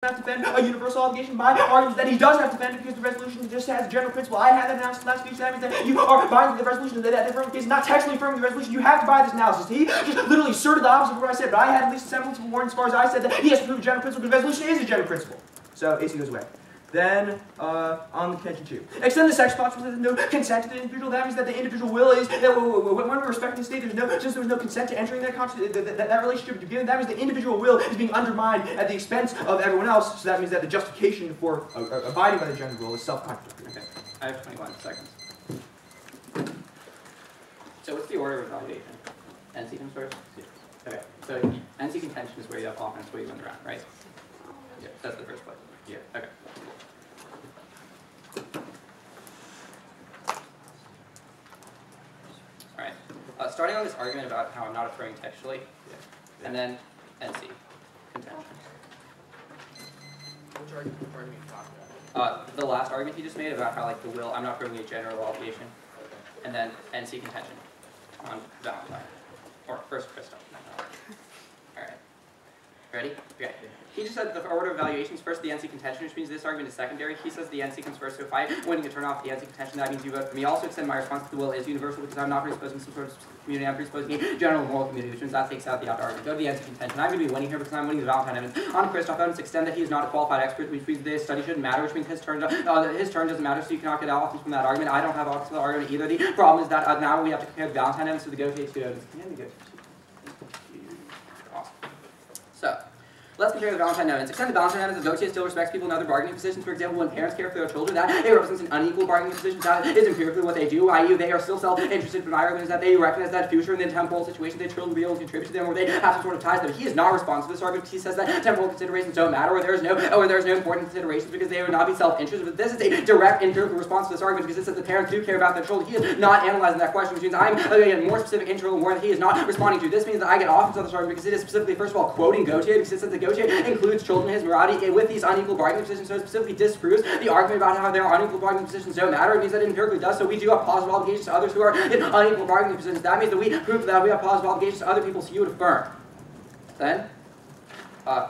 have to defend a universal obligation. My argument is that he does have to defend it because the resolution just has a general principle. I had that announced in the last speech. That means that you are buying the resolution that affirmative case is not textually affirming the resolution. You have to buy this analysis. He just literally asserted the opposite of what I said, but I had at least a semblance of a warning as far as I said that he has to prove a general principle because the resolution is a general principle. So AC goes away. Then, on the contention 2. Extend the sex clause so there's no consent to the individual. That means that the individual will is, that when we're respecting the state, since there was no consent to entering that relationship to begin, that means the individual will is being undermined at the expense of everyone else, so that means that the justification for abiding by the general rule is self-contradictory. Okay, I have 21 seconds. So what's the order of evaluation? NC comes first? Yeah. Okay, so NC contention is where you have offense, where you win the round, right? Yeah, that's the first place. Yeah, okay. Alright, starting on this argument about how I'm not affirming textually, and then NC, contention. Which argument are you talking about? The last argument he just made about how, like, the will, I'm not affirming a general obligation, and then NC contention on Valentine, or first Christoph. Alright, ready? Okay. He just said the order of evaluations first, the NC contention, which means this argument is secondary. He says the NC comes first, so if I'm winning to turn off the NC contention, that means you vote for me. Also extend my response to the will is universal because I'm not presupposing some sort of community, I'm presupposing a general moral community, which means that takes out the outer argument. Go to the NC contention. I'm going to be winning here because I'm winning the Valentine evidence. On Christoph evidence, extend that he is not a qualified expert, which means this study shouldn't matter, which means his turn doesn't matter, so you cannot get offense from that argument. I don't have offense from that argument either. The problem is that now we have to compare the Valentine evidence to the GOTA2 evidence. Awesome. So, let's compare the Valentine evidence. Extend the Valentine evidence as GOTA still respects people in other bargaining positions. For example, when parents care for their children, that it represents an unequal bargaining position. That is empirically what they do, i.e. they are still self-interested, but my argument is that they recognize that future and then temporal situations their children will be able to contribute to them, or they have some sort of ties to them. He is not responsive to this argument because he says that temporal considerations don't matter, or there's no important considerations because they would not be self-interested. But this is a direct empirical response to this argument because it says that parents do care about their children. He is not analyzing that question, which means I'm getting more specific internal warning that he is not responding to. This means that I get offense on this argument because it is specifically, first of all, quoting GOTA, because it says that GOTA includes children his morality with these unequal bargaining positions, so it specifically disproves the argument about how their unequal bargaining positions don't matter. It means that it empirically does, so we do have positive obligations to others who are in unequal bargaining positions. That means that we prove that we have positive obligations to other people, so you would affirm. Then,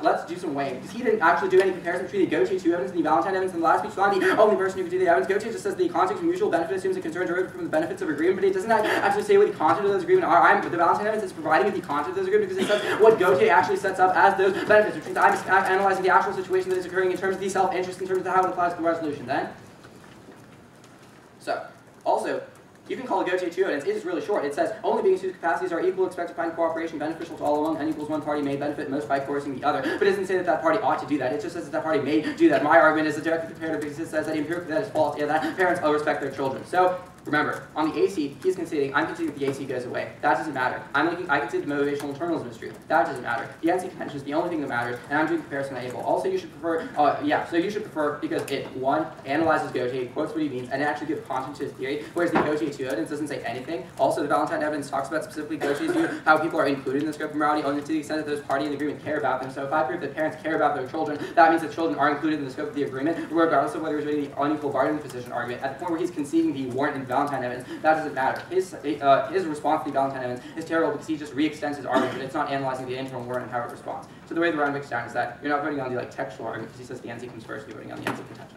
let's do some weighing, because he didn't actually do any comparison between the GOTA2 evidence and the Valentine evidence in the last speech. So I'm the only person who could do the evidence. GOTA just says the context of mutual benefit assumes a concern derived from the benefits of agreement, but it doesn't actually say what the content of those agreement are. The Valentine evidence is providing me the content of those agreements because it says what GOTA actually sets up as those benefits, which means I'm analyzing the actual situation that is occurring in terms of the self-interest, in terms of how it applies to the resolution then. So, also, you can call a GOTA2 evidence. It is really short. It says, only beings whose capacities are equal expect to find cooperation beneficial to all along. N equals one party may benefit most by coercing the other. But it doesn't say that that party ought to do that. It just says that that party may do that. My argument is a directly comparative because it says that empirically that is false. Yeah, that parents respect their children. So, remember, on the AC, he's conceding, I'm conceding that the AC goes away. That doesn't matter. I concede the motivational internalism is true. That doesn't matter. The NC contention is the only thing that matters, and I'm doing comparison on able. Also, you should prefer, so you should prefer, because it, one, analyzes GOTA, quotes what he means, and it actually gives content to his theory, whereas the GOTA2 evidence doesn't say anything. Also, the Valentine evidence talks about specifically GOTA's view, how people are included in the scope of morality, only to the extent that those party in the agreement care about them. So if I prove that parents care about their children, that means that children are included in the scope of the agreement, regardless of whether he's doing the unequal bargaining position argument. At the point where he's conceding the warrant in Valentine evidence, that doesn't matter. His response to the Valentine evidence is terrible because he just re-extends his argument, but it's not analyzing the internal warrant and how it responds. So the way the round breaks down is that you're not voting on the textual argument because he says the NC comes first, you're voting on the NC contention.